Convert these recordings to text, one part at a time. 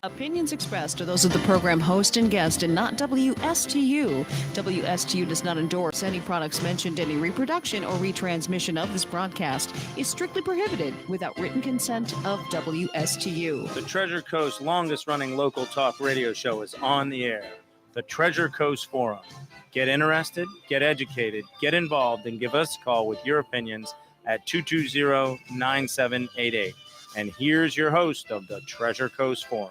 Opinions expressed are those of the program host and guest and not WSTU. WSTU does not endorse any products mentioned. Any reproduction or retransmission of this broadcast is strictly prohibited without written consent of WSTU. The Treasure Coast longest running local talk radio show is on the air. The Treasure Coast Forum. Get interested, get educated, get involved, and give us a call with your opinions at 220-9788. And here's your host of the Treasure Coast Forum.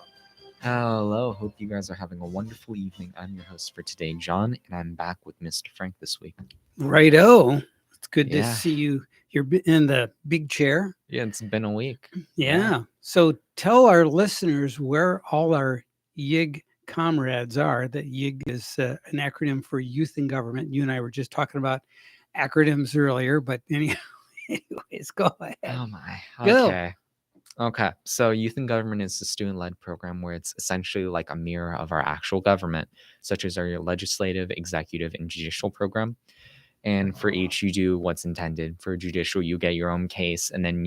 Hello, hope you guys are having a wonderful evening. I'm your host for today, John, and I'm back with Mr. Frank this week. Righto. It's good to see you. You're in the big chair. Yeah, it's been a week. Yeah. So tell our listeners where all our YIG comrades are. That YIG is an acronym for Youth in Government. You and I were just talking about acronyms earlier, but anyways, go ahead. Oh my. Go. Okay, so Youth in Government is a student-led program where it's essentially like a mirror of our actual government, such as our legislative, executive, and judicial program. And for each, you do what's intended. For judicial, you get your own case, and then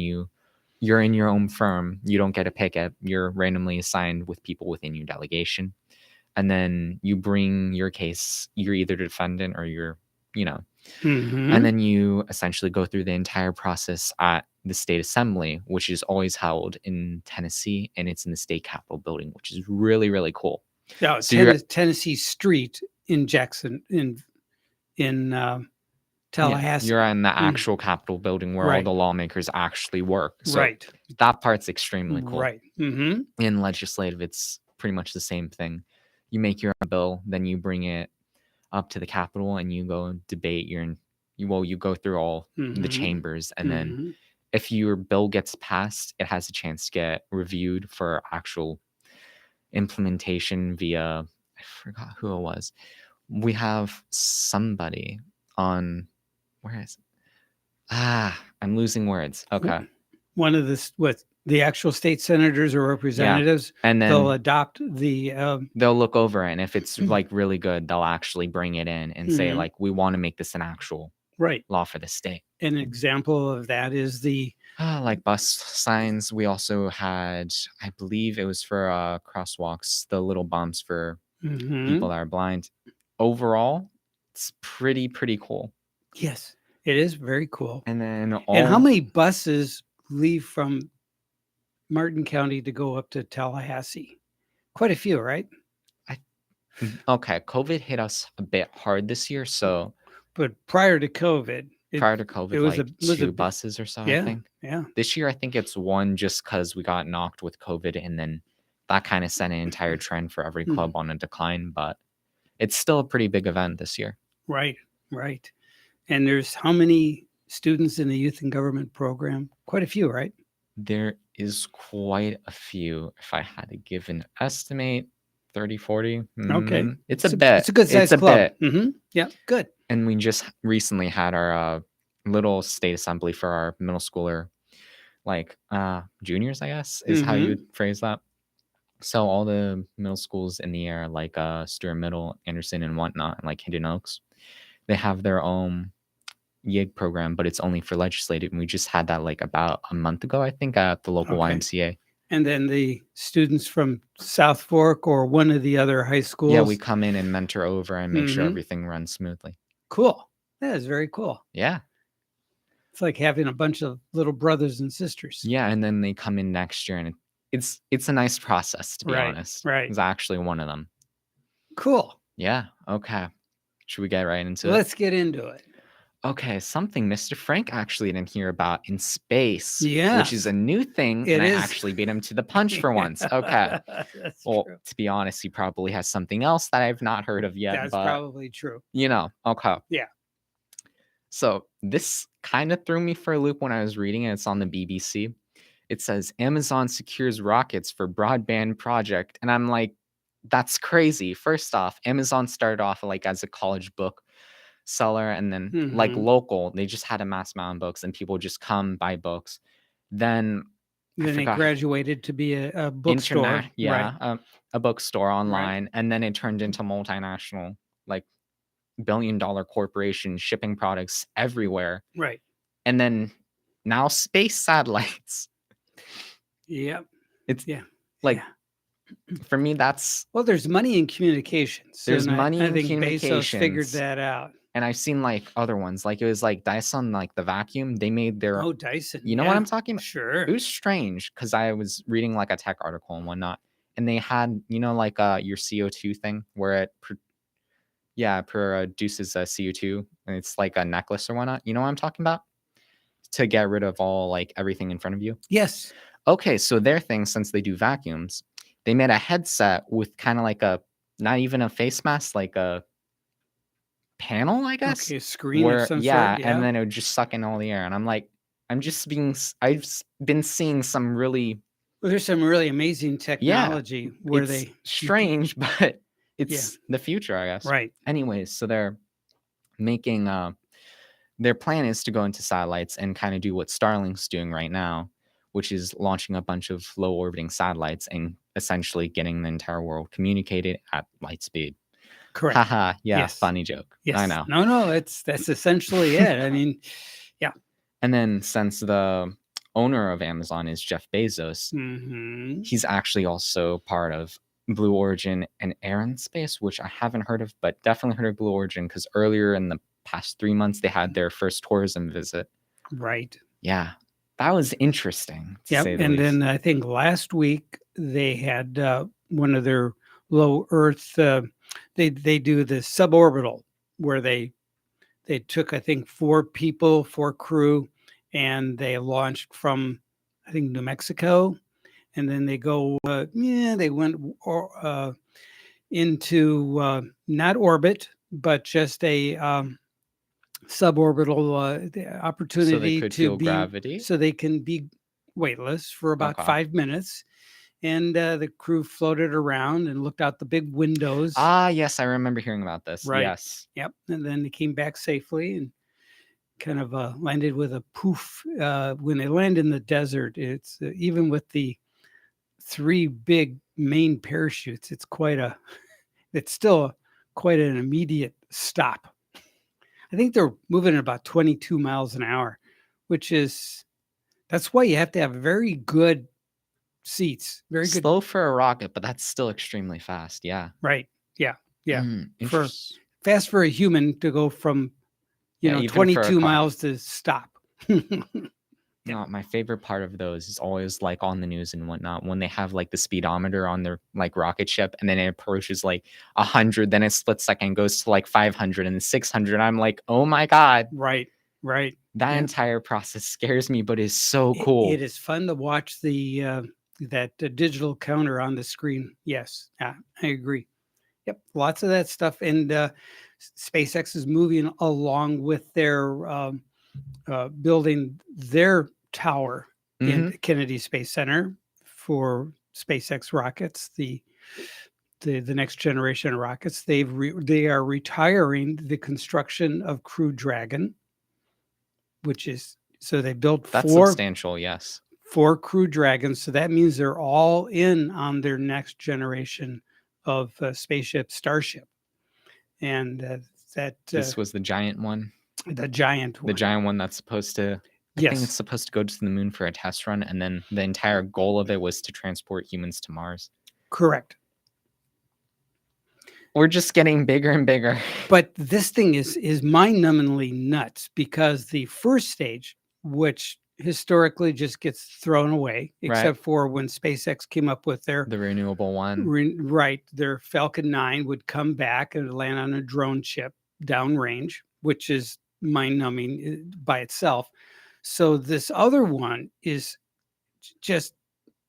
you're in your own firm. You don't get a picket. You're randomly assigned with people within your delegation. And then you bring your case. You're either the defendant or you're, and then you essentially go through the entire process at the state assembly, which is always held in Tennessee, and it's in the state capitol building, which is really, really cool. Yeah, Tennessee Street in Jackson, in Tallahassee. You're in the actual capitol building where all the lawmakers actually work. So that part's extremely cool. Right. In legislative, it's pretty much the same thing. You make your own bill, then you bring it up to the Capitol, and you go debate you go through all the chambers, and then if your bill gets passed, it has a chance to get reviewed for actual implementation via, I forgot who it was. We have somebody on, where is it? I'm losing words. Okay. One of the actual state senators or representatives, and then they'll adopt the they'll look over it, and if it's like really good, they'll actually bring it in and say like, we want to make this an actual law for the state. An example of that is the like bus signs. We also had, I believe it was for crosswalks, the little bumps for people that are blind. Overall, it's pretty cool. Yes, it is very cool. And then and how many buses leave from Martin County to go up to Tallahassee? Quite a few, right? Okay, COVID hit us a bit hard this year, so. But prior to COVID, it was like two buses or so, I think. Yeah. This year, I think it's one, just because we got knocked with COVID, and then that kind of set an entire trend for every club on a decline. But it's still a pretty big event this year. Right. And there's how many students in the Youth in Government program? Quite a few, right? There is quite a few. If I had to give an estimate, 30, 40. Okay. It's a bit. It's a good size club. Yeah, good. And we just recently had our little state assembly for our middle schooler, like juniors, I guess, is how you would phrase that. So all the middle schools in the area, like Stewart Middle, Anderson, and whatnot, and like Hidden Oaks, they have their own YIG program, but it's only for legislative. And we just had that like about a month ago, I think, at the local YMCA. And then the students from South Fork or one of the other high schools. Yeah, we come in and mentor over and make sure everything runs smoothly. Cool. That is very cool. Yeah. It's like having a bunch of little brothers and sisters. Yeah, and then they come in next year, and it's a nice process, to be honest. Right. It's actually one of them. Cool. Yeah. Okay. Should we get right into it? Let's get into it. Okay, something Mr. Frank actually didn't hear about in space. Yeah. Which is a new thing. I actually beat him to the punch for once. Okay. Well, true. To be honest, he probably has something else that I've not heard of yet. That's probably true. Okay. Yeah. So this kind of threw me for a loop when I was reading it. It's on the BBC. It says Amazon secures rockets for broadband project. And I'm like, that's crazy. First off, Amazon started off like as a college book seller, and then like local, they just had a mass amount of books and people just come buy books. Then it graduated to be a bookstore. A bookstore online, and then it turned into multinational, like billion-dollar corporation shipping products everywhere. Right. And then now space satellites. Yep. It's For me, that's Well, there's money in communications. there's and money I in think Bezos figured communications. that out. And I've seen like other ones, like it was like Dyson, like the vacuum. They made their, Oh, Dyson. you know what I'm talking about? Sure. It was strange because I was reading like a tech article and whatnot, and they had, like your CO2 thing where it, produces a CO2, and it's like a necklace or whatnot. You know what I'm talking about? To get rid of all like everything in front of you. Yes. Okay, so their thing, since they do vacuums, they made a headset with kind of like not even a face mask, like a panel, I guess. Okay, screen of some sort. Yeah, Yeah. and then it would just suck in all the air. And I'm like, I've been seeing some really, Well, there's some really amazing technology where it's they strange, but it's the future, I guess. right. Anyways, so they're making, their plan is to go into satellites and kind of do what Starlink's doing right now, which is launching a bunch of low orbiting satellites and essentially getting the entire world communicated at light speed. Correct. Haha, yeah, Yes. funny joke. Yes. I know. No, that's essentially it. I mean, And then since the owner of Amazon is Jeff Bezos, mhm. he's actually also part of Blue Origin and Aerospace, which I haven't heard of, but definitely heard of Blue Origin because earlier in the past 3 months, they had their first tourism visit. Right. Yeah, that was interesting. Yeah, and then I think last week they had one of their low Earth. They do the suborbital where they took, I think, 4 people, 4 crew, and they launched from, I think, New Mexico, and then they go. They went into not orbit, but just a suborbital the opportunity so they could to feel be gravity. so they can be weightless for about 5 minutes. And the crew floated around and looked out the big windows. Ah, yes, I remember hearing about this. Right. Yes. Yep. And then they came back safely and kind of landed with a poof. When they land in the desert, it's even with the 3 big main parachutes, it's still quite an immediate stop. I think they're moving at about 22 miles an hour, that's why you have to have very good seats. Very good. Slow for a rocket, but that's still extremely fast. Yeah. Right. Yeah. Yeah. Interesting. Fast for a human to go from, even 22 miles to stop. No, my favorite part of those is always like on the news and whatnot when they have like the speedometer on their like rocket ship and then it approaches like 100, then a split second goes to like 500 and 600. I'm like, oh my God. Right. That entire process scares me, but is so cool. It is fun to watch that digital counter on the screen. Yes, I agree. Yep, lots of that stuff. And SpaceX is moving along with their building their tower in Kennedy Space Center for SpaceX rockets, the next generation of rockets. They are retiring the construction of Crew Dragon, which is so they built that's 4 substantial. Yes, 4 Crew Dragons. So that means they're all in on their next generation of spaceship, Starship, and this was the giant one. The giant one that's supposed to. I think it's supposed to go to the moon for a test run, and then the entire goal of it was to transport humans to Mars. Correct. We're just getting bigger and bigger. But this thing is mind-numbingly nuts because the first stage, which historically just gets thrown away, except for when SpaceX came up with the renewable one. Their Falcon 9 would come back and land on a drone chip downrange, which is mind-numbing by itself. So this other one is just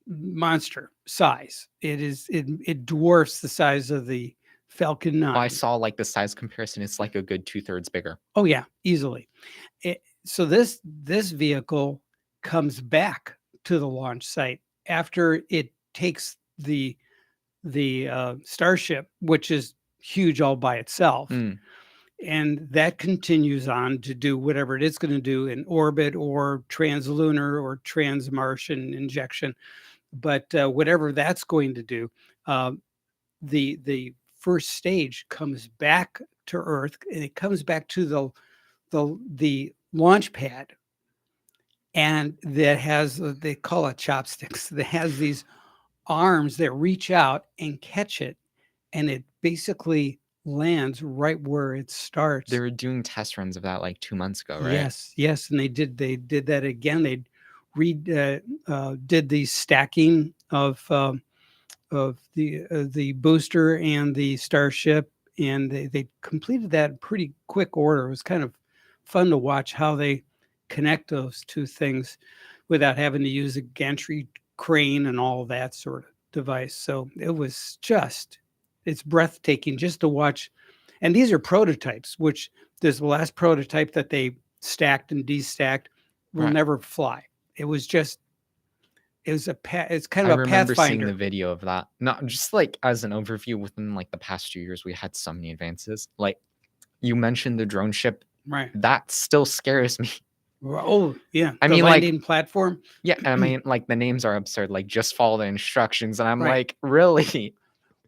monster size. It dwarfs the size of the Falcon 9. I saw like the size comparison. It's like a good 2/3 bigger. Oh yeah, easily. So this vehicle comes back to the launch site after it takes the Starship, which is huge all by itself. And that continues on to do whatever it is going to do in orbit or translunar or transmartian injection. But whatever that's going to do, the first stage comes back to Earth, and it comes back to the launch pad, and that has they call it chopsticks. That has these arms that reach out and catch it, and it basically lands right where it starts. They were doing test runs of that like 2 months ago, right? Yes, and they did that again. They did the stacking of the booster and the Starship, and they completed that in pretty quick order. It was kind of fun to watch how they connect those two things without having to use a gantry crane and all that sort of device. So it's breathtaking just to watch. And these are prototypes, which there's the last prototype that they stacked and destacked will Right. never fly. It's kind I of a remember seeing Pathfinder. the video of that. Not just like as an overview, within like the past 2 years, we had so many advances. Like you mentioned the drone ship, Right. that still scares me. Oh, yeah. I The mean, like, landing platform. yeah, I mean, like the names are absurd. Like just follow the instructions, and I'm Right. like, really?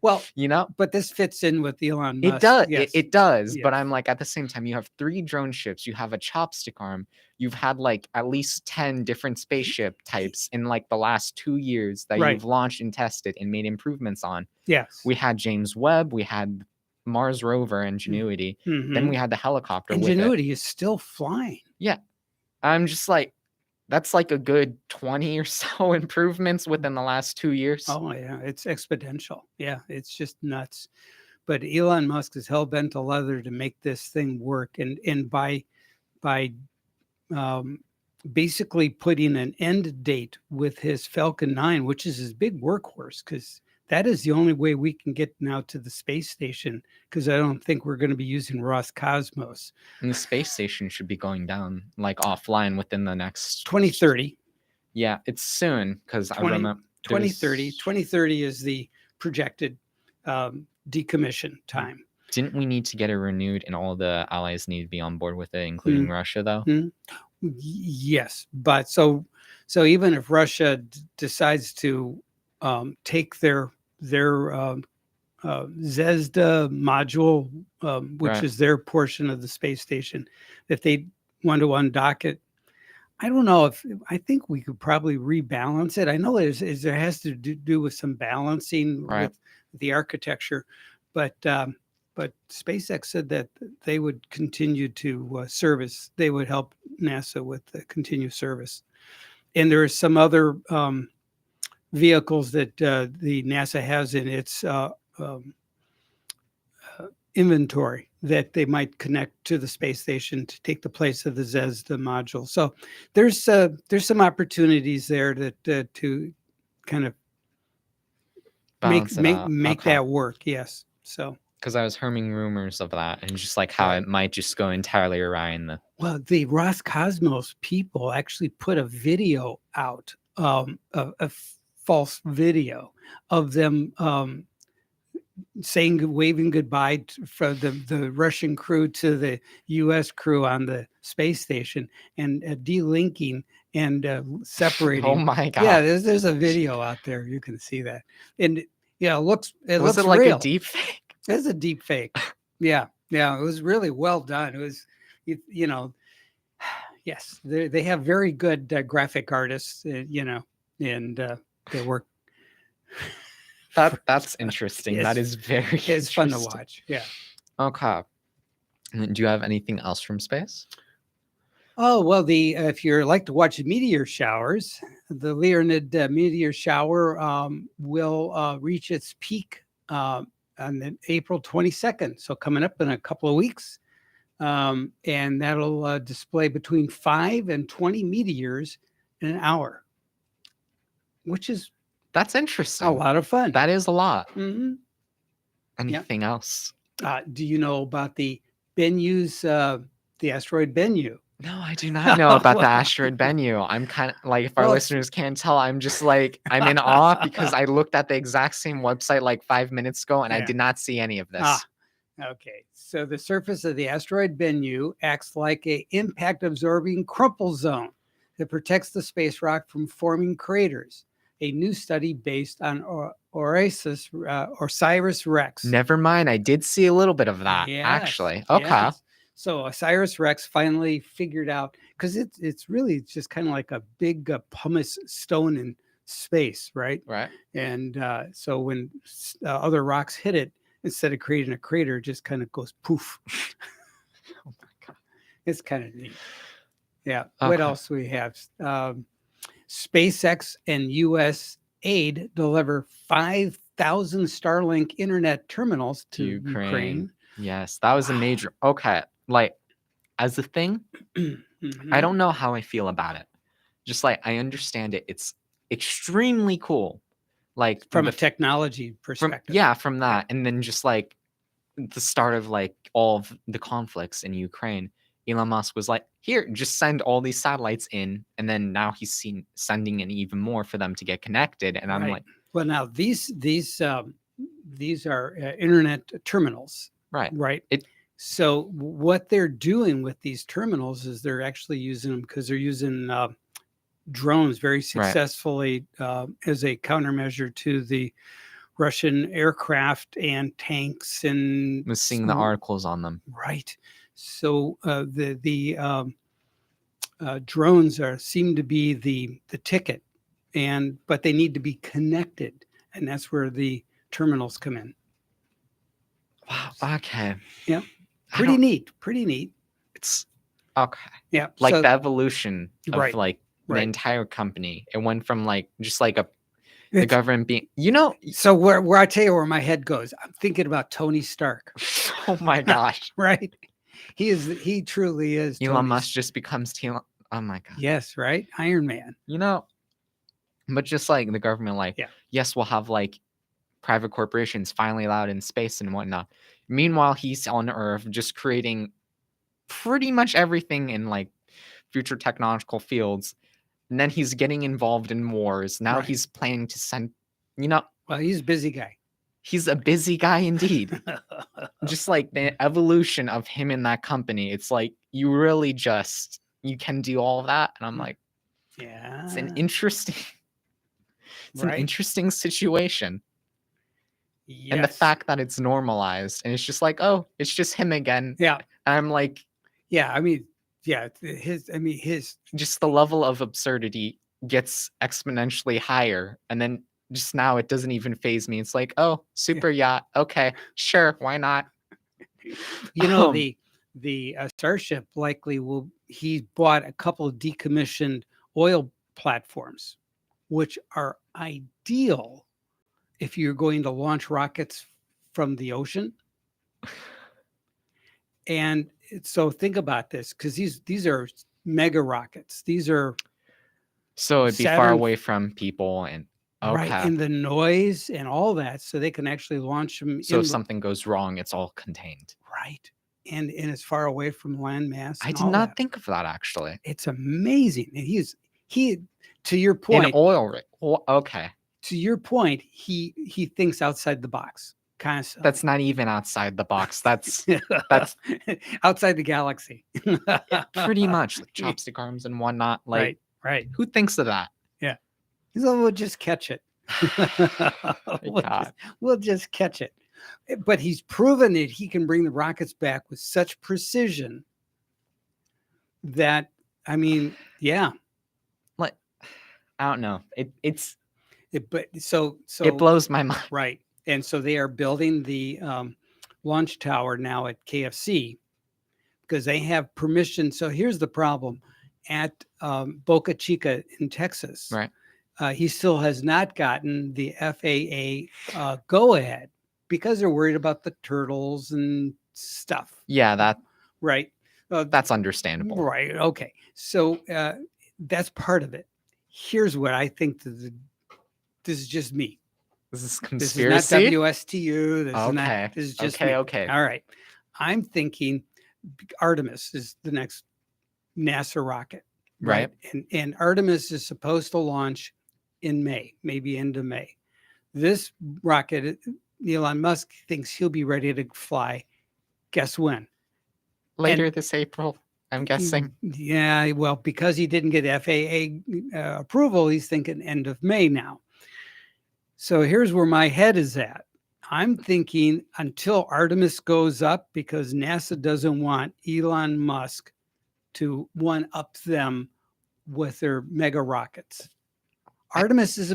Well, You know, but this fits in with Elon Musk. it does. Yes. It does. But Yes. I'm like, at the same time, you have 3 drone ships. You have a chopstick arm. You've had like at least 10 different spaceship types in like the last 2 years that Right. you've launched and tested and made improvements on. Yes. We had James Webb. We had Mars rover Ingenuity. Then Mhm. we had the helicopter with it. Ingenuity is still flying. Yeah. I'm just like, that's like a good 20 or so improvements within the last 2 years. Oh yeah, it's exponential. Yeah, it's just nuts. But Elon Musk is hell bent to leather to make this thing work, and by basically putting an end date with his Falcon 9, which is his big workhorse, because that is the only way we can get now to the space station, because I don't think we're going to be using Roscosmos. And the space station should be going down like offline within the next 2030. Yeah, it's soon because I remember 2030 is the projected decommission time. Didn't we need to get it renewed, and all the allies need to be on board with it, including Russia, though? Yes, but so even if Russia decides to take their Zvezda module, which Right. is their portion of the space station, if they want to undock it, I don't know I think we could probably rebalance it. I know there has to do with some balancing Right. with the architecture, but SpaceX said that they would continue to service. They would help NASA with the continued service. And there are some other vehicles that the NASA has in its inventory that they might connect to the space station to take the place of the Zvezda module. So there's some opportunities there that to kind of make Okay. that work. Yes. So. Because I was hearing rumors of that, and just like how it might just go entirely awry in the. Well, the Roscosmos people actually put a video out, a false video of them waving goodbye from the Russian crew to the U.S. crew on the space station, and delinking and separating. Oh my god! Yeah, there's a video out there. You can see that, and yeah, it looks Was it like real. a deep fake? It's a deep fake. Yeah, it was really well done. It was, yes, they have very good graphic artists, and they work. That's interesting. That is very. It's fun to watch. Yeah. Okay. And then do you have anything else from space? Oh well, if you like to watch meteor showers, the Lyrid meteor shower will reach its peak on April 22nd. So coming up in a couple of weeks. And that'll display between 5 and 20 meteors in an hour, which is That's interesting. a lot of fun. That is a lot. Mm-hmm. Anything else? Do you know about the Benyu's, the asteroid Bennu? No, I do not know about the asteroid Bennu. I'm kind of like, if our listeners can't tell, I'm just like, I'm in awe because I looked at the exact same website like 5 minutes ago and I did not see any of this. Okay. So the surface of the asteroid Bennu acts like a impact-absorbing crumple zone that protects the space rock from forming craters. A new study based on Osiris-Rex. Never mind. I did see a little bit of that, actually. Okay. Yes. So Osiris-Rex finally figured out, because it's really just kind of like a big pumice stone in space, right? Right. And so when other rocks hit it, instead of creating a crater, it just kind of goes poof. Oh my God. It's kind of neat. Yeah. What Okay. else we have? SpaceX and U.S. aid deliver 5,000 Starlink internet terminals to Ukraine. Yes, that was a major. Okay, like as a thing, I Mhm. don't know how I feel about it. Just like I understand it, it's extremely cool. Like From a the technology perspective. from that, and then just like the start of like all of the conflicts in Ukraine, Elon Musk was like, "Here, just send all these satellites in," and then now he's sending in even more for them to get connected, and I'm Right. like, Well, now these are internet terminals, right, right? It- So what they're doing with these terminals is they're actually using them because they're using drones very successfully as a countermeasure to the Russian aircraft and tanks and was seeing the articles on them. right. So the drones seem to be the ticket, but they need to be connected, and that's where the terminals come in. Wow. Okay. Yeah, I pretty don't- neat. Pretty neat. It's okay. Yeah, Like so, the evolution of right, like the right. entire company. It went from like just like the It's- government being, So where I tell you where my head goes, I'm thinking about Tony Stark. oh my gosh. Right? He truly is. Elon Tony Musk just becomes oh my God. Yes, right. Iron Man. But just like the government, like, Yeah. yes, we'll have like private corporations finally allowed in space and whatnot. Meanwhile, he's on Earth just creating pretty much everything in like future technological fields. And then he's getting involved in wars. Now Right. he's planning to send, Well, he's a busy guy. he's a busy guy indeed. Just like the evolution of him in that company. It's like you really you can do all of that. And I'm like, Yeah. it's an interesting an Right. interesting situation. Yes. And the fact that it's normalized and it's just like, oh, it's just him again. Yeah. And I'm like, Yeah. I mean, yeah. His. just the level of absurdity gets exponentially higher. And then just now it doesn't even faze me. It's like, oh, super yacht. Okay, sure. Why not? The Starship likely he bought a couple of decommissioned oil platforms, which are ideal if you're going to launch rockets from the ocean. And so think about this, because these are mega rockets. These are So it'd be far Saturn- away from people and okay. right, and the noise and all that, so they can actually launch them. So if something goes wrong, it's all contained. Right, and it's far away from land mass. I and did all not that. think of that actually. It's amazing, and he to your point. An oil rig. Okay. To your point, he thinks outside the box, kind of stuff. That's not even outside the box. That's outside the galaxy. pretty much like chopstick arms and whatnot. Like, right. who thinks of that? Yeah. So we'll just catch it. We'll just catch it. But he's proven that he can bring the rockets back with such precision that, I mean, yeah. Like, I don't know. So it blows my mind. Right. And so they are building the launch tower now at KFC because they have permission. So here's the problem at Boca Chica in Texas. Right. He still has not gotten the FAA go ahead because they're worried about the turtles and stuff. Yeah, right. That's understandable. Right. Okay. So that's part of it. Here's what I think. This is just me. This is conspiracy. This is not WSTU. This is just me. Okay. All right. I'm thinking Artemis is the next NASA rocket. Right. And Artemis is supposed to launch in May, maybe end of May. This rocket, Elon Musk thinks he'll be ready to fly. Guess when? Later this April, I'm guessing. Yeah, well, because he didn't get FAA approval, he's thinking end of May now. So here's where my head is at. I'm thinking until Artemis goes up, because NASA doesn't want Elon Musk to one-up them with their mega rockets. Artemis is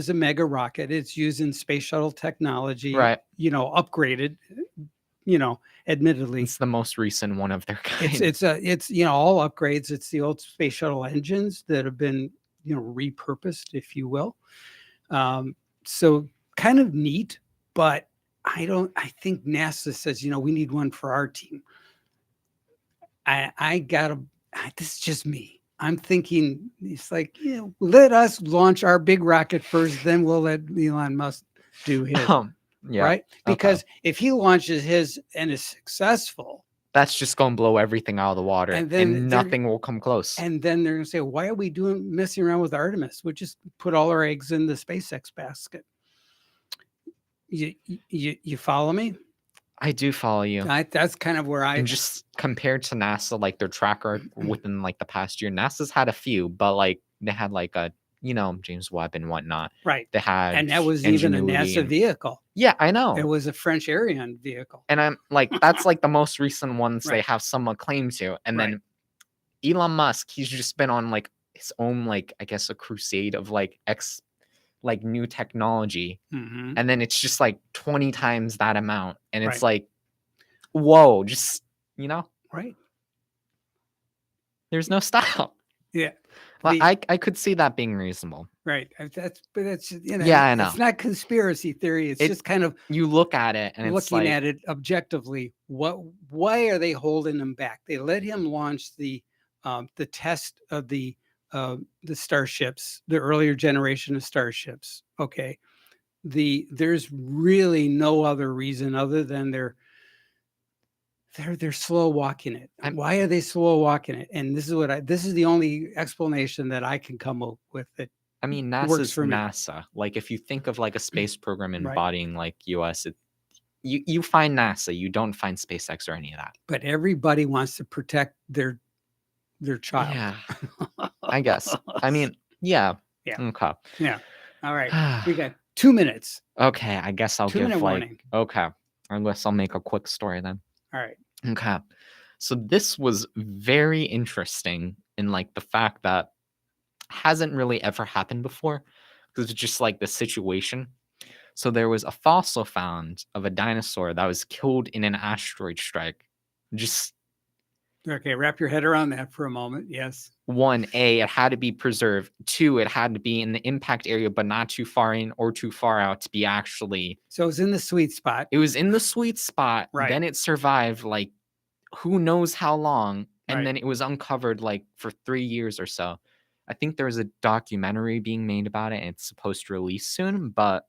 a mega rocket. It's using space shuttle technology, Right. Upgraded, admittedly. It's the most recent one of their kind. It's all upgrades. It's the old space shuttle engines that have been, repurposed, if you will. So kind of neat, but I think NASA says, we need one for our team. This is just me. I'm thinking it's like, let us launch our big rocket first, then we'll let Elon Musk do his. Yeah. Right? Because if he launches his and is successful, that's just going to blow everything out of the water, and nothing will come close. And then they're going to say, why are we messing around with Artemis? We'll just put all our eggs in the SpaceX basket. You follow me? I do follow you. That's kind of where and just compared to NASA, like their track record within like the past year, NASA's had a few, but like they had like a James Webb and whatnot. Right. They had, and that was even a NASA vehicle. Yeah, I know. It was a French Ariane vehicle. And I'm like, that's like the most recent ones they have some acclaim to. And then Elon Musk, he's just been on like his own, like, I guess, a crusade of like new technology. And then it's just like 20 times that amount. And it's like, whoa, just, Right. There's no style. Yeah. Well, I could see that being reasonable. Right. That's yeah, I know. It's not conspiracy theory. It's just kind of, you look at it and it's looking at it objectively. Why are they holding him back? They let him launch the test of the starships, the earlier generation of starships. Okay. There's really no other reason other than they're slow walking it. Why are they slow walking it? And this is the only explanation that I can come up with. That I mean, NASA's NASA. Like if you think of like a space program embodying like US, you find NASA, you don't find SpaceX or any of that. But everybody wants to protect their child. Yeah, I guess. I mean, yeah. Yeah. Okay. Yeah. All right. We got 2 minutes. Okay. I guess I'll give warning. Okay. I guess I'll make a quick story then. All right. Okay. So this was very interesting in like the fact that hasn't really ever happened before, because it's just like the situation. So there was a fossil found of a dinosaur that was killed in an asteroid strike. Just okay, wrap your head around that for a moment. Yes. 1, it had to be preserved. 2, it had to be in the impact area, but not too far in or too far out to be actually. So it was in the sweet spot. It was in the sweet spot. Right. Then it survived like who knows how long. And then it was uncovered like for 3 years or so. I think there was a documentary being made about it and it's supposed to release soon, but.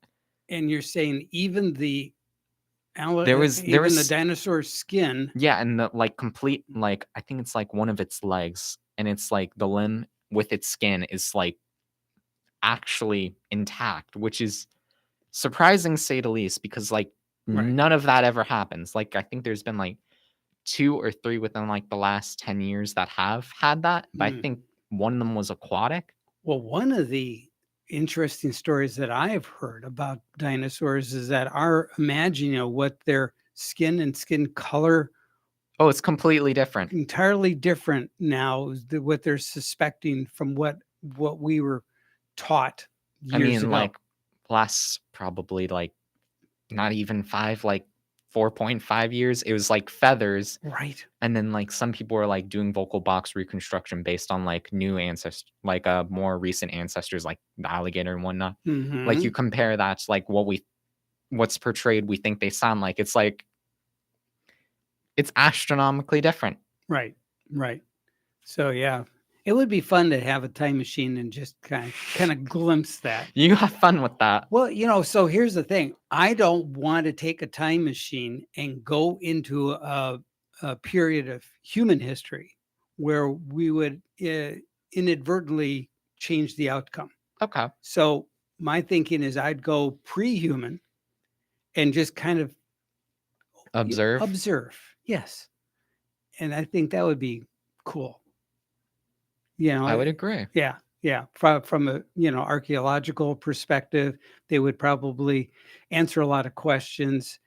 And you're saying even the the dinosaur skin. Yeah, and the like complete, like I think it's like one of its legs, and it's like the limb with its skin is like actually intact, which is surprising, say the least, because like none of that ever happens. Like I think there's been like 2 or 3 within like the last 10 years that have had that, but I think one of them was aquatic. Well, one of the interesting stories that I've heard about dinosaurs is that what their skin and skin color. Oh, it's completely different. Entirely different now. What they're suspecting from what we were taught years ago. Like last probably like not even 5, like 4.5 years, it was like feathers. Right. And then like some people were like doing vocal box reconstruction based on like new ancestors, like more recent ancestors, like the alligator and whatnot. Like you compare that to like what's portrayed, we think they sound like. It's like it's astronomically different. Right. So yeah, it would be fun to have a time machine and just kind of glimpse that. You have fun with that. Well, so here's the thing. I don't want to take a time machine and go into a period of human history where we would inadvertently change the outcome. Okay. So my thinking is I'd go pre-human and just kind of observe. Yes. And I think that would be cool. I would agree. Yeah. From a archaeological perspective, they would probably answer a lot of questions,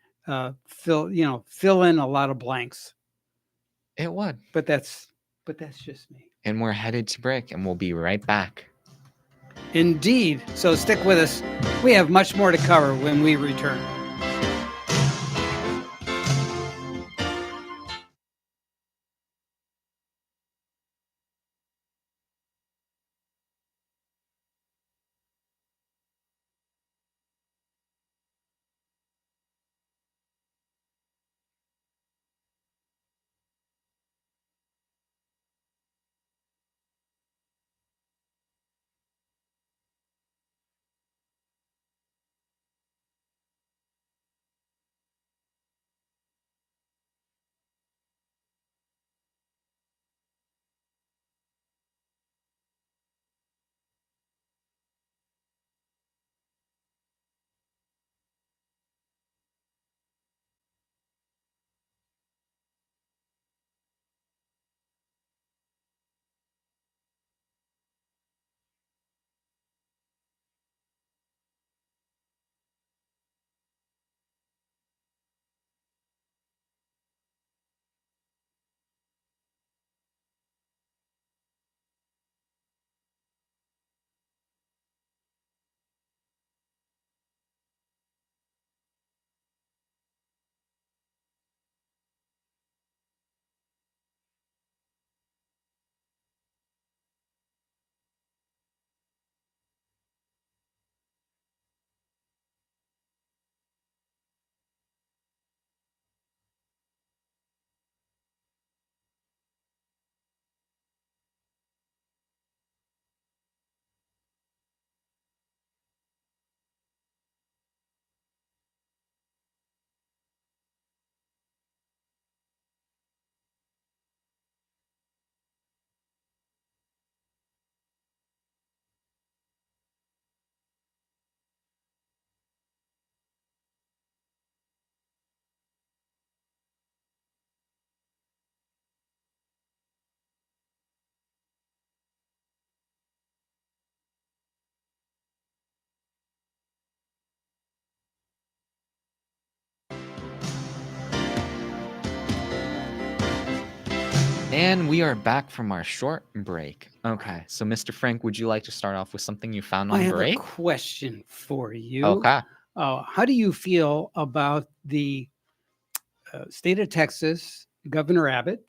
fill in a lot of blanks. It would. But that's just me. And we're headed to break, and we'll be right back. Indeed. So stick with us. We have much more to cover when we return. And we are back from our short break. Okay, so Mr. Frank, would you like to start off with something you found on I have break? a question for you. Okay. How do you feel about the state of Texas, Governor Abbott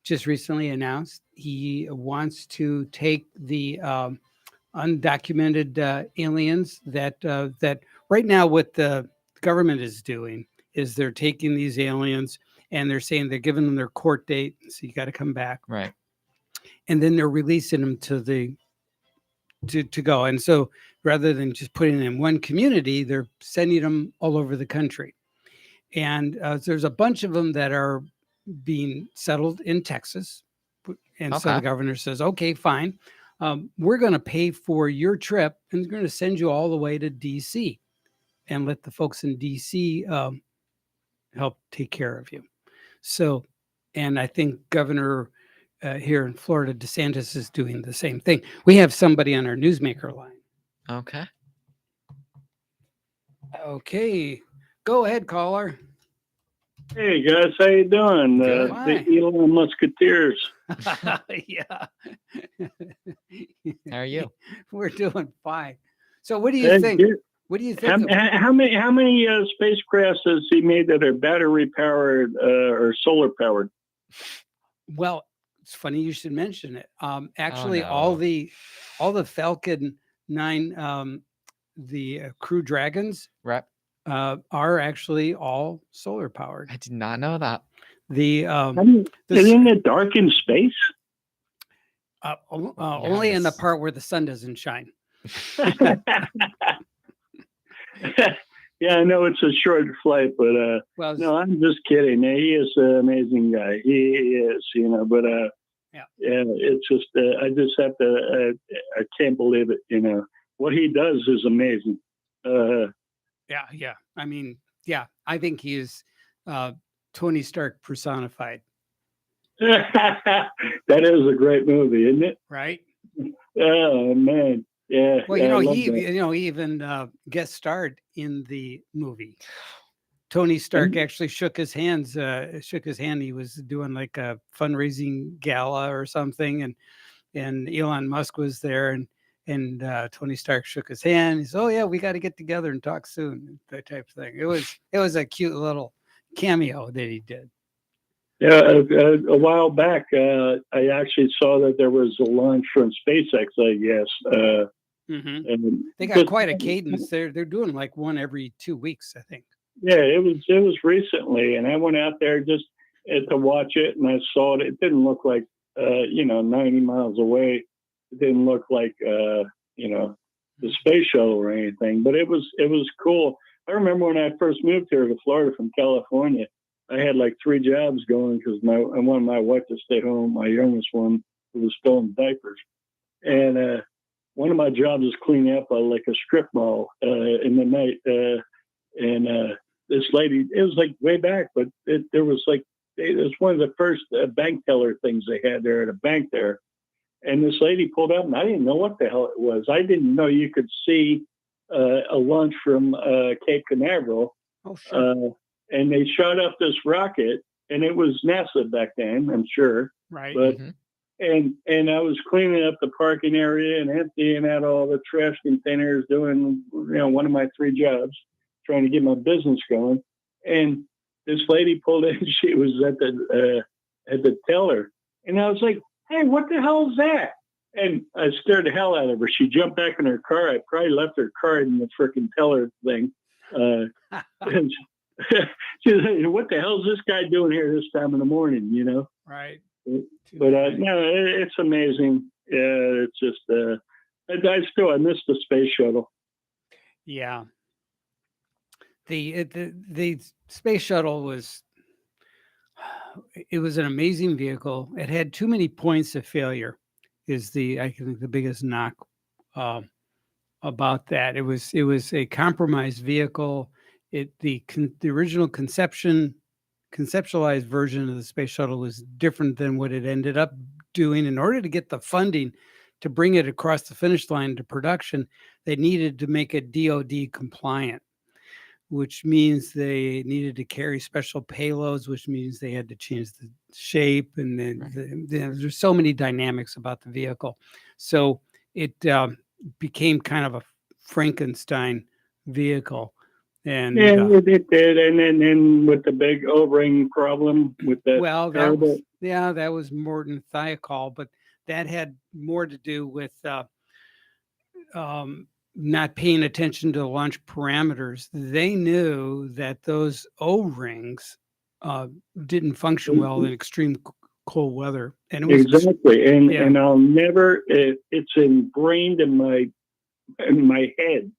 just recently announced he wants to take the undocumented aliens that right now what the government is doing is they're taking these aliens and they're saying they're giving them their court date, so you got to come back, Right. and then they're releasing them to go. And so rather than just putting them in one community, they're sending them all over the country. And there's a bunch of them that are being settled in Texas. And so the Okay. governor says, okay, fine. We're going to pay for your trip and we're going to send you all the way to DC and let the folks in DC help take care of you. So, and I think Governor here in Florida, DeSantis is doing the same thing. We have somebody on our newsmaker line. Okay. Okay, go ahead, caller. Hey guys, how you doing? Good. The Elon Musketeers. Yeah. How are you? We're doing fine. So what do you Hey, think? dude, What do you think? how many spacecrafts has he made that are battery powered or solar powered? Well, it's funny you should mention it. Actually, no. all the Falcon 9, the Crew Dragons Right. are actually all solar powered. I did not know that. The Isn't it dark in space? only in the part where the sun doesn't shine. Yeah, I know it's a short flight, but Well, no, I'm just kidding. He is an amazing guy. He is, but Yeah. it's just I just have to. I can't believe it. What he does is amazing. yeah. I mean, yeah, I think he is Tony Stark personified, That is a great movie, isn't it? right? Oh man, yeah. Well, yeah, I love he that. he even guest starred in the movie. Tony Stark actually shook his hand. He was doing like a fundraising gala or something, and Elon Musk was there, And Tony Stark shook his hand. He said, "Oh yeah, we got to get together and talk soon." That type of thing. It was a cute little cameo that he did. Yeah, a while back, I actually saw that there was a launch from SpaceX, I guess. And They got quite a cadence. They're doing like one every 2 weeks, I think. Yeah, it was recently, and I went out there just to watch it, and I saw it. It didn't look like 90 miles away. It didn't look like the space shuttle or anything, but it was cool. I remember when I first moved here to Florida from California, I had like 3 jobs going because I wanted my wife to stay home, my youngest one, who was still in diapers. And one of my jobs was cleaning up like a strip mall in the night. And this lady, it was like way back, but it was one of the first bank teller things they had there at a bank there. And this lady pulled up, and I didn't know what the hell it was. I didn't know you could see a launch from Cape Canaveral. Oh, sure. And they shot up this rocket, and it was NASA back then, I'm sure. Right. But and I was cleaning up the parking area and emptying out all the trash containers, doing one of my 3 jobs, trying to get my business going. And this lady pulled in. She was at the teller, and I was like, "Hey, what the hell is that?" And I scared the hell out of her. She jumped back in her car. I probably left her card in the frickin' teller thing. And she was like, "What the hell is this guy doing here this time in the morning?" Right. But no, it's amazing. Yeah, it's just I miss the space shuttle. Yeah. The space shuttle was an amazing vehicle. It had too many points of failure. I think the biggest knock about that. It was a compromised vehicle. The original conceptualized version of the space shuttle was different than what it ended up doing. In order to get the funding to bring it across the finish line to production, they needed to make it DoD compliant, which means they needed to carry special payloads, which means they had to change the shape. And then there's so many dynamics about the vehicle. So it became kind of a Frankenstein vehicle. And it did. And then with the big O-ring problem with that. Well, that was more than thiacol, but that had more to do with not paying attention to the launch parameters. They knew that those O-rings didnn function well in extreme cold weather, and it was exactly. And I'll never. It's ingrained in my head.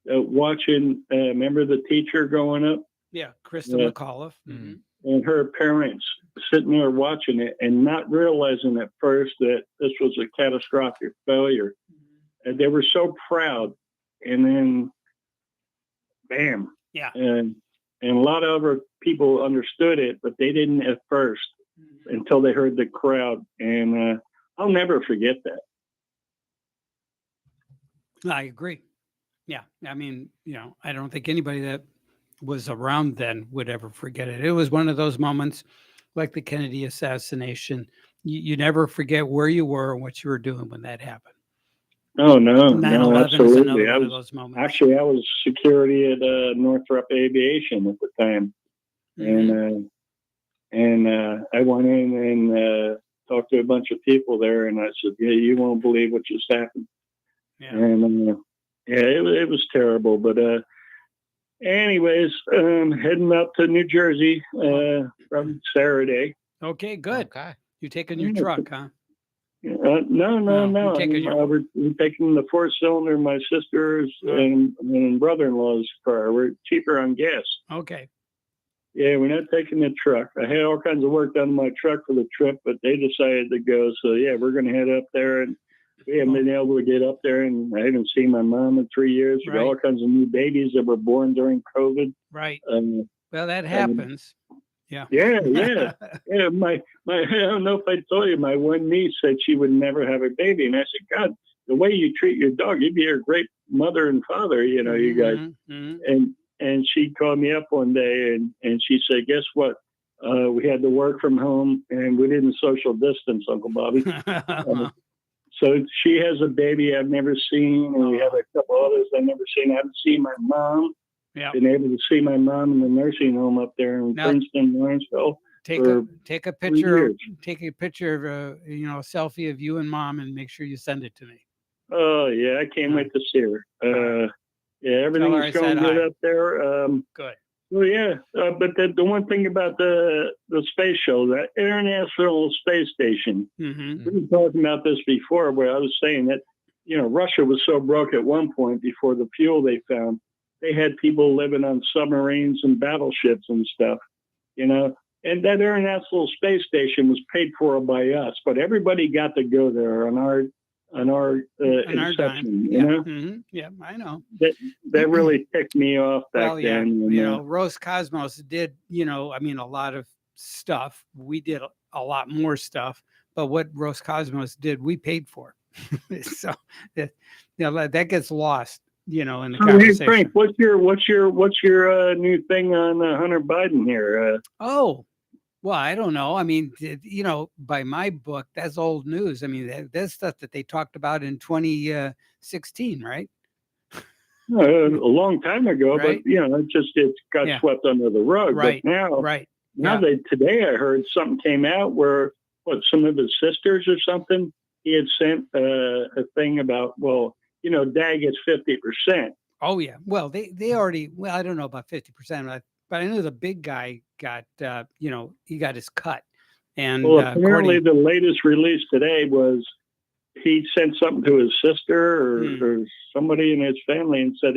Watching, remember the teacher growing up? Yeah, Krista McAuliffe. And her parents sitting there watching it and not realizing at first that this was a catastrophic failure. And they were so proud. And then, bam. Yeah. And a lot of other people understood it, but they didn't at first until they heard the crowd. And I'll never forget that. I agree. Yeah. I mean, I don't think anybody that was around then would ever forget it. It was one of those moments like the Kennedy assassination. You never forget where you were and what you were doing when that happened. Oh, no, 9/11 absolutely. is another one of those moments. Actually, I was security at Northrop Aviation at the time. And I went in and talked to a bunch of people there, and I said, "Yeah, you won't believe what just happened." Yeah. And it was terrible. But anyways, heading up to New Jersey from Saturday. Okay, good. Okay. You taking your truck, huh? No. We're taking the 4-cylinder, my sister's and brother-in-law's car. We're cheaper on gas. Okay. Yeah, we're not taking the truck. I had all kinds of work done on my truck for the trip, but they decided to go. So, yeah, we're going to head up there. And we haven't been able to get up there. And I haven't seen my mom in 3 years. We got all kinds of new babies that were born during COVID. Right. Well, that happens. Yeah. Yeah. My I don't know if I told you, my one niece said she would never have a baby, and I said, "God, the way you treat your dog, you'd be a great mother and father, you guys." And she called me up one day, and she said, "Guess what? We had to work from home, and we didn't social distance, Uncle Bobby." So she has a baby I've never seen, and we have a couple others I've never seen. I haven't seen my mom. Yeah. Been able to see my mom in the nursing home up there in Now, Princeton, Lawrenceville. Take for a picture. years. Take a picture of a selfie of you and mom, and make sure you send it to me. Oh yeah, I can't wait to see her. Yeah, Tell her I everything's going said good hi. up there. Good. Well, yeah, but the one thing about the space show, the International Space Station, Mm-hmm. we were talking about this before, where I was saying that, Russia was so broke at one point before the fuel they found. They had people living on submarines and battleships and stuff, And that International Space Station was paid for by us, but everybody got to go there on our inception. Yeah. Mm-hmm. Yeah, I know. That really ticked me off back then. Roscosmos did, a lot of stuff. We did a lot more stuff, but what Roscosmos did, we paid for. So that gets lost, in the conversation. Hey Frank, what's your new thing on Hunter Biden here? Well, I don't know. I mean, by my book, that's old news. I mean, that's stuff that they talked about in 2016, right? A long time ago, right? But it got swept under the rug. Right. But now today I heard something came out where some of his sisters or something, he had sent a thing about, Dad gets 50%. Oh yeah. Well, they already. Well, I don't know about 50%, but I know the big guy got, he got his cut. And apparently the latest release today was he sent something to his sister or somebody in his family and said,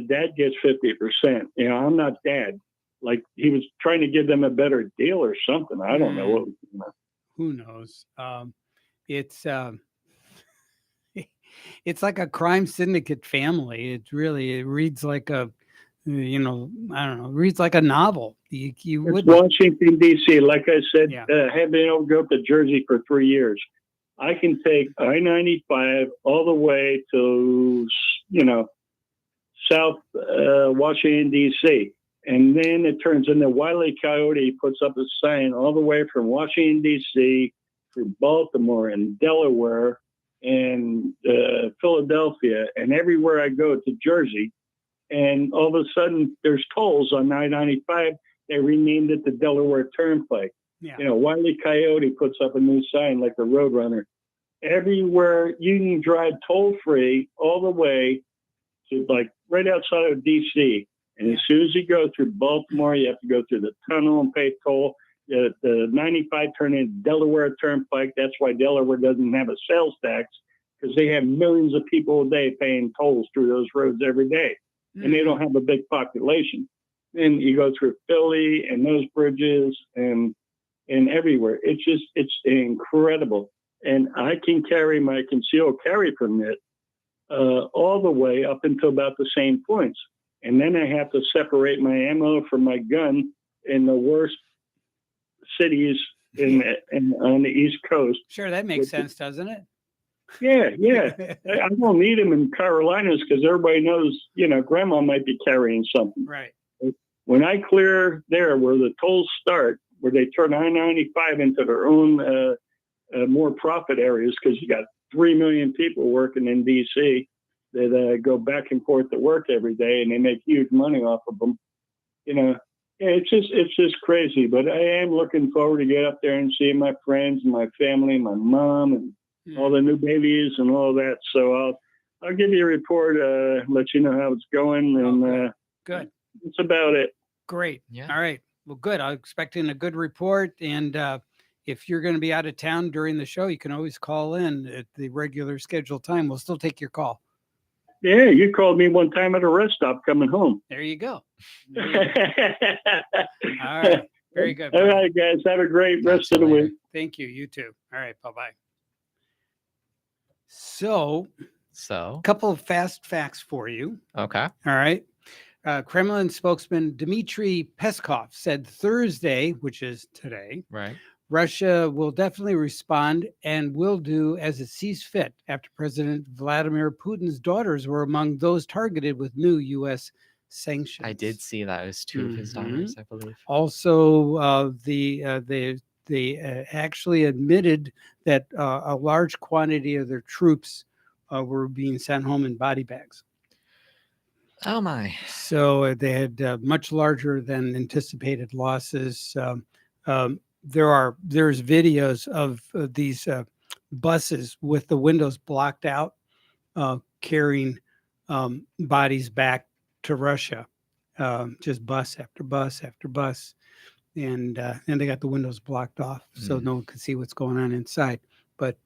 Dad gets 50%. I'm not Dad. Like he was trying to give them a better deal or something. I don't know. Who knows? It's like a crime syndicate family. It reads like a, I don't know, reads like a novel. It's Washington, D.C. Like I said, have been able to go up to Jersey for 3 years. I can take I-95 all the way to, South Washington, D.C. And then it turns into Wile E. Coyote puts up a sign all the way from Washington, D.C. through Baltimore and Delaware and Philadelphia and everywhere I go to Jersey. And all of a sudden, there's tolls on I-95. They renamed it the Delaware Turnpike. Yeah. Wile E. Coyote puts up a new sign like the Roadrunner. Everywhere you can drive toll-free all the way to right outside of D.C. And as soon as you go through Baltimore, you have to go through the tunnel and pay toll. The 95 turned into Delaware Turnpike. That's why Delaware doesn't have a sales tax, because they have millions of people a day paying tolls through those roads every day. And they don't have a big population. And you go through Philly and those bridges and everywhere. It's incredible. And I can carry my concealed carry permit all the way up until about the same points. And then I have to separate my ammo from my gun in the worst cities on the East Coast. Sure, that makes sense, doesn't it? Yeah. I don't need them in Carolinas because everybody knows, Grandma might be carrying something. Right. When I clear there where the tolls start, where they turn I-95 into their own more profit areas, because you got 3 million people working in D.C. that go back and forth to work every day, and they make huge money off of them. It's just crazy. But I am looking forward to get up there and seeing my friends and my family, my mom, and all the new babies and all that. So I'll give you a report, let you know how it's going, and good. That's about it. Great. Yeah. All right. Well, good. I'm expecting a good report. And if you're going to be out of town during the show, you can always call in at the regular scheduled time. We'll still take your call. Yeah, you called me one time at a rest stop coming home. There you go. All right. Very good. All right, guys. Have a great rest of the week. Thank you. You too. All right. Bye-bye. So a couple of fast facts for you. Okay. All right. Kremlin spokesman Dmitry Peskov said Thursday, which is today, right, Russia will definitely respond and will do as it sees fit after President Vladimir Putin's daughters were among those targeted with new U.S. sanctions. I did see that. It was two of his daughters, I believe. Also, they actually admitted that a large quantity of their troops were being sent home in body bags. Oh my. So they had much larger than anticipated losses. There's videos of these buses with the windows blocked out, carrying bodies back to Russia, just bus after bus after bus, and they got the windows blocked off so no one could see what's going on inside. But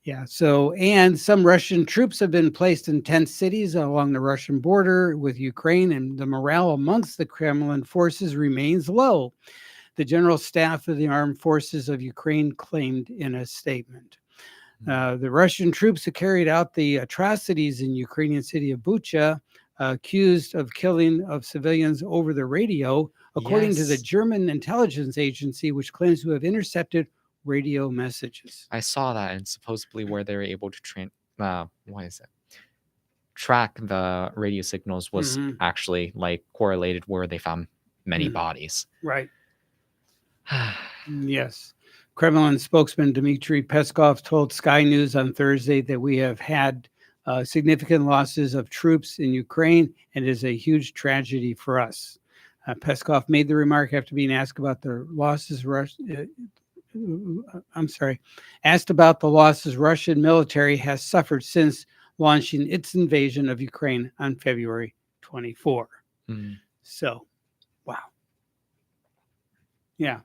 yeah, so and some Russian troops have been placed in 10 cities along the Russian border with Ukraine, and the morale amongst the Kremlin forces remains low. The General Staff of the Armed Forces of Ukraine claimed in a statement. The Russian troops who carried out the atrocities in Ukrainian city of Bucha, accused of killing of civilians over the radio, according to the Yes. German intelligence agency, which claims to have intercepted radio messages. I saw that, and supposedly where they were able to track the radio signals was actually like correlated where they found many bodies. Right. Yes. Kremlin spokesman Dmitry Peskov told Sky News on Thursday that we have had significant losses of troops in Ukraine, and it is a huge tragedy for us. Peskov made the remark after being asked about the losses. Asked about the losses Russian military has suffered since launching its invasion of Ukraine on February 24. So, wow. Yeah.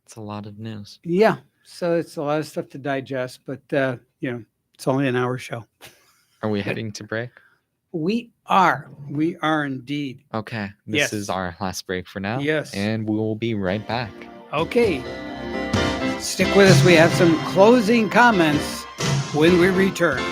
It's a lot of news. Yeah. So it's a lot of stuff to digest, but it's only an hour show. Are we heading to break? We are indeed. Okay. This is Yes. our last break for now. Yes. And we will be right back. Okay. Stick with us. We have some closing comments when we return.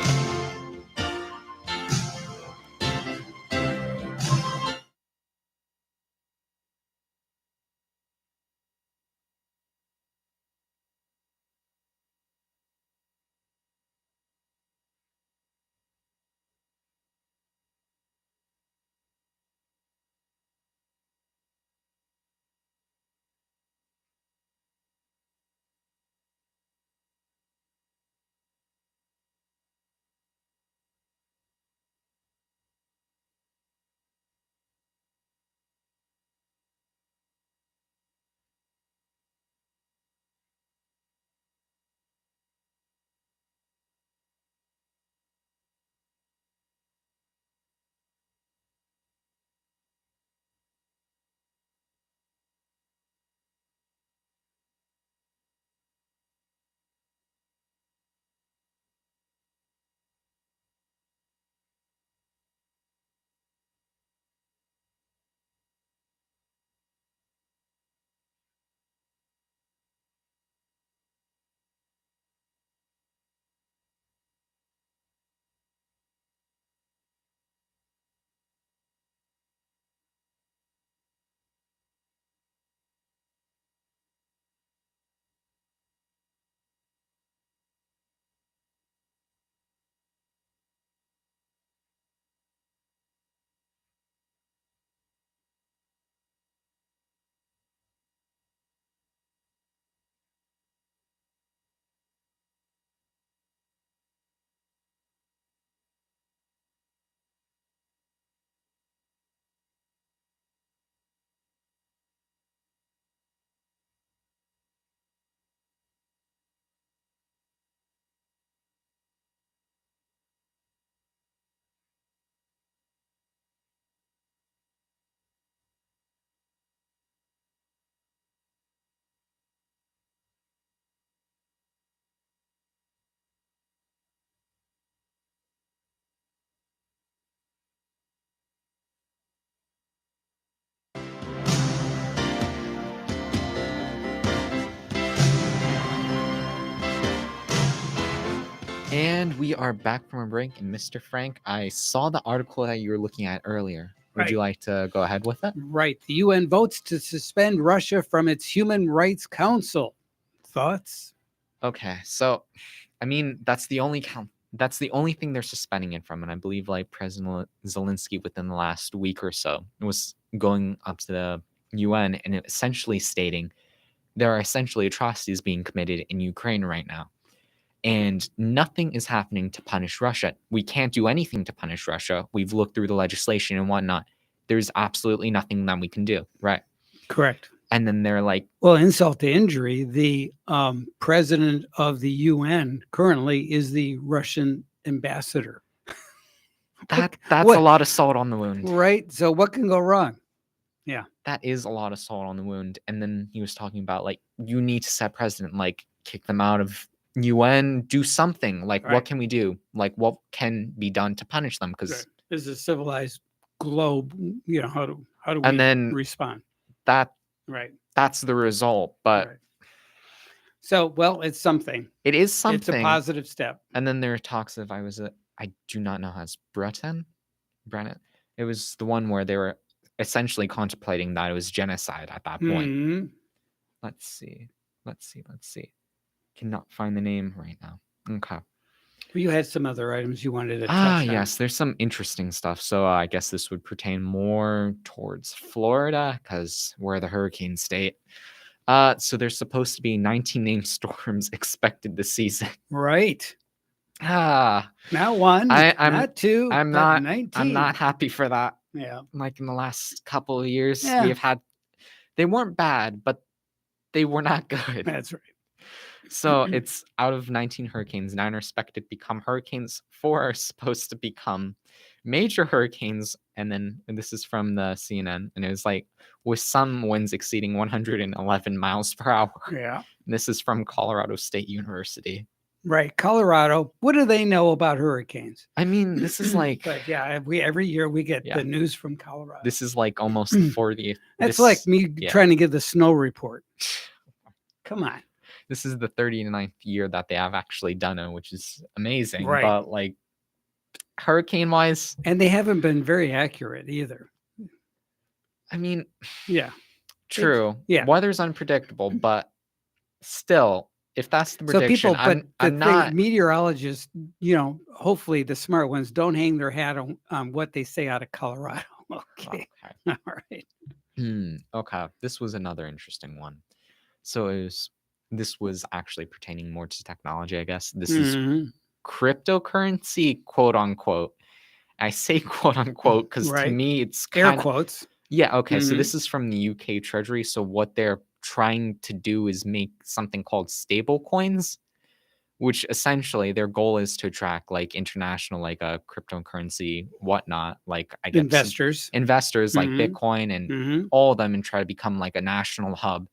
And we are back from a break. And Mr. Frank, I saw the article that you were looking at earlier. Would you like to go ahead with it? Right. The UN votes to suspend Russia from its Human Rights Council. Thoughts? Okay, so I mean that's the only thing they're suspending it from, and I believe like President Zelensky within the last week or so was going up to the UN and essentially stating there are essentially atrocities being committed in Ukraine right now. And nothing is happening to punish Russia. We can't do anything to punish Russia. We've looked through the legislation and whatnot. There's absolutely nothing that we can do, right? Correct. And then they're like, well, insult to injury, the president of the UN currently is the Russian ambassador. that's what- a lot of salt on the wound. Right? So what can go wrong? Yeah. That is a lot of salt on the wound. And then he was talking about, like, you need to set precedent, like, kick them out of UN, do something. Like, Right. what can we do? Like, what can be done to punish them? Because Right. This is a civilized globe. You know, how do we and then respond? that's the result. But Right. So, well, it's something. it is something. It's a positive step. And then there are talks of, I do not know how it's Brennan. It was the one where they were essentially contemplating that it was genocide at that point. Mhm. Let's see. Cannot find the name right now. Okay. Well, you had some other items you wanted to touch on. Yes, there's some interesting stuff. So I guess this would pertain more towards Florida because we're the hurricane state. So there's supposed to be 19 named storms expected this season. Right. Not one, not two, I'm but not 19. I'm not happy for that. Yeah. Like in the last couple of years, Yeah. we have had, they weren't bad, but they were not good. That's right. So it's out of 19 hurricanes, 9 are expected to become hurricanes, 4 are supposed to become major hurricanes. And this is from the CNN, and it was like, with some winds exceeding 111 miles per hour. Yeah. This is from Colorado State University. Right. Colorado. What do they know about hurricanes? I mean, this is like, But yeah, every year we get Yeah. the news from Colorado. this is like almost the 40th. That's like me yeah. trying to give the snow report. Come on. This is the 39th year that they have actually done it, which is amazing. Right. But like, hurricane wise, And they haven't been very accurate either. I mean, Yeah. true. yeah. Weather's unpredictable, but still, if that's the prediction, I'm not. Meteorologists, hopefully the smart ones don't hang their hat on what they say out of Colorado. Okay. All right. Okay. This was another interesting one. So this was actually pertaining more to technology, I guess. This is Mhm. cryptocurrency, quote unquote. I say quote unquote because to Right. me it's Air kind of, quotes. yeah. Okay. So Mhm. this is from the UK Treasury. So what they're trying to do is make something called stable coins, which essentially their goal is to attract like international, like a cryptocurrency, whatnot, like I guess investors like Mhm. Bitcoin and Mhm. all of them, and try to become like a national hub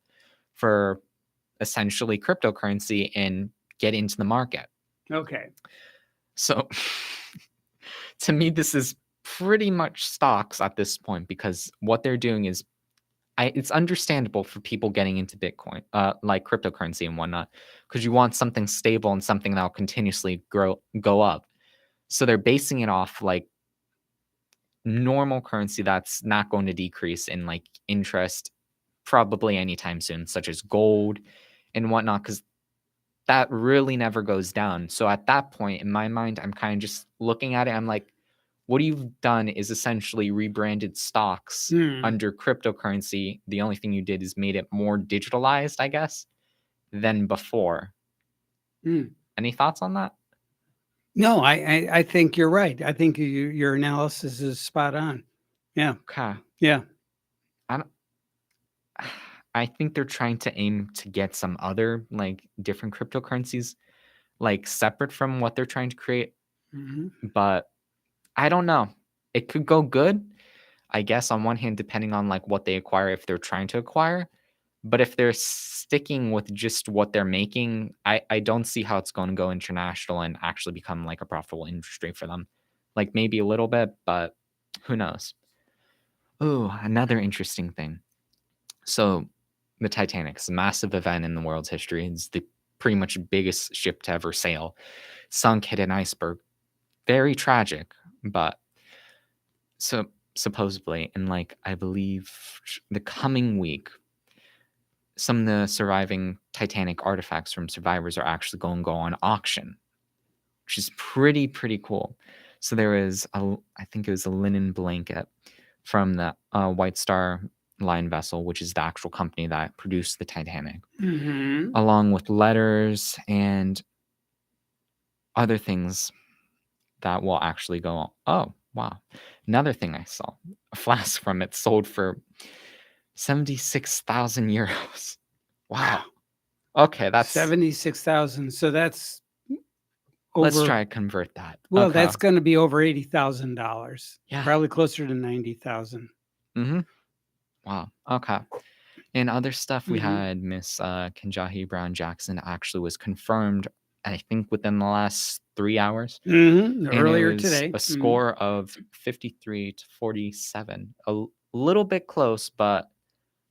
for essentially cryptocurrency and get into the market. Okay. So to me, this is pretty much stocks at this point, because what they're doing is, it's understandable for people getting into Bitcoin, like cryptocurrency and whatnot, because you want something stable and something that will continuously go up. So they're basing it off like normal currency that's not going to decrease in like interest probably anytime soon, such as gold and whatnot, because that really never goes down. So at that point, in my mind, I'm kind of just looking at it. I'm like, what you've done is essentially rebranded stocks under cryptocurrency. The only thing you did is made it more digitalized, I guess, than before. Any thoughts on that? No, I think you're right. I think your analysis is spot on. Yeah. Okay. Yeah. I think they're trying to aim to get some other like different cryptocurrencies like separate from what they're trying to create. Mhm. But I don't know. It could go good, I guess, on one hand, depending on like what they acquire, if they're trying to acquire. But if they're sticking with just what they're making, I don't see how it's going to go international and actually become like a profitable industry for them. Like maybe a little bit, but who knows? Oh, another interesting thing. So the Titanic is a massive event in the world's history. It's the pretty much biggest ship to ever sail. Sunk, hit an iceberg. Very tragic, but so supposedly in like, I believe the coming week, some of the surviving Titanic artifacts from survivors are actually going to go on auction, which is pretty cool. So there is I think it was a linen blanket from the White Star Line vessel, which is the actual company that produced the Titanic, Mm-hmm. along with letters and other things that will actually go on. Oh, wow. Another thing I saw, a flask from it sold for 76,000 euros. Wow. Okay, that's 76,000. So that's let's over. try to convert that. Well, Okay. that's going to be over $80,000. Yeah. Probably closer to 90,000. Mm-hmm. Wow. Okay. And other stuff we Mhm. had Miss Kenjahi Brown Jackson actually was confirmed, I think, within the last 3 hours. Mm-hmm. And Earlier it was today. a score of 53 to 47. A little bit close, but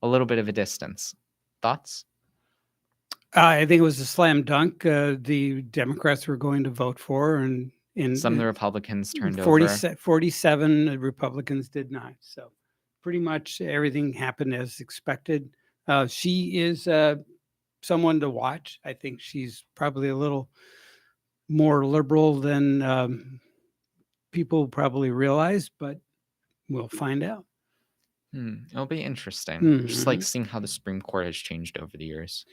a little bit of a distance. Thoughts? I think it was a slam dunk. The Democrats were going to vote for, and Some of the Republicans turned 47 Republicans did not. So pretty much everything happened as expected. She is someone to watch. I think she's probably a little more liberal than people probably realize, but we'll find out. It'll be interesting. Just like Mhm. seeing how the Supreme Court has changed over the years.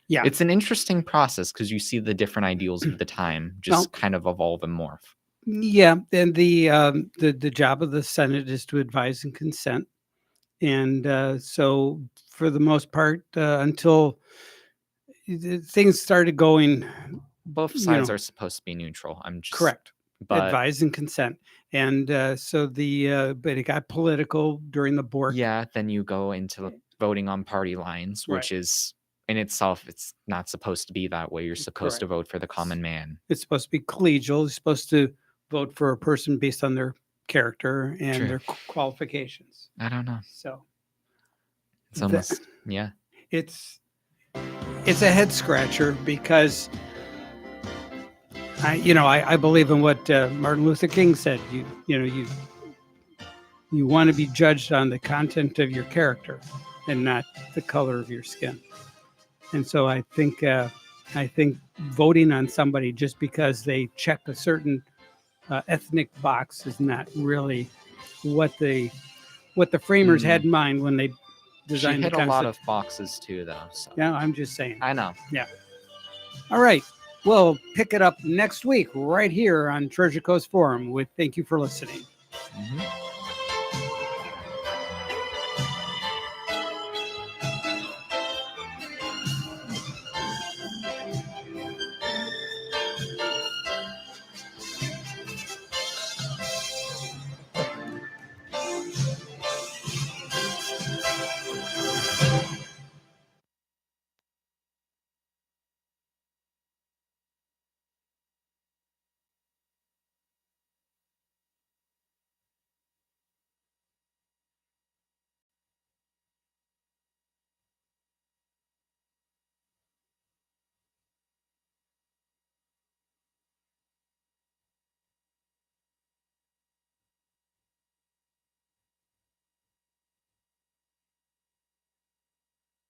Yeah. It's an interesting process because you see the different ideals of the time just Well, kind of evolve and morph. yeah, and the job of the Senate is to advise and consent, and so for the most part, until things started going, Both you sides know, are supposed to be neutral. I'm just correct, but advise and consent, and so but it got political during the Bork. yeah, then you go into voting on party lines, which Right. is in itself, it's not supposed to be that way. You're supposed to Correct. vote for the common man. It's supposed to be collegial. You're supposed to vote for a person based on their character and True. their qualifications. I don't know. So It's almost yeah. it's a head scratcher because I believe in what Martin Luther King said. You want to be judged on the content of your character and not the color of your skin. And so I think voting on somebody just because they check a certain ethnic box is not really what the framers had in mind when they She designed hit the a lot Constitution. of boxes too, though. So Yeah, I'm just saying. I know. All right. We'll pick it up next week right here on Treasure Coast Forum with Thank You for Listening. Mhm.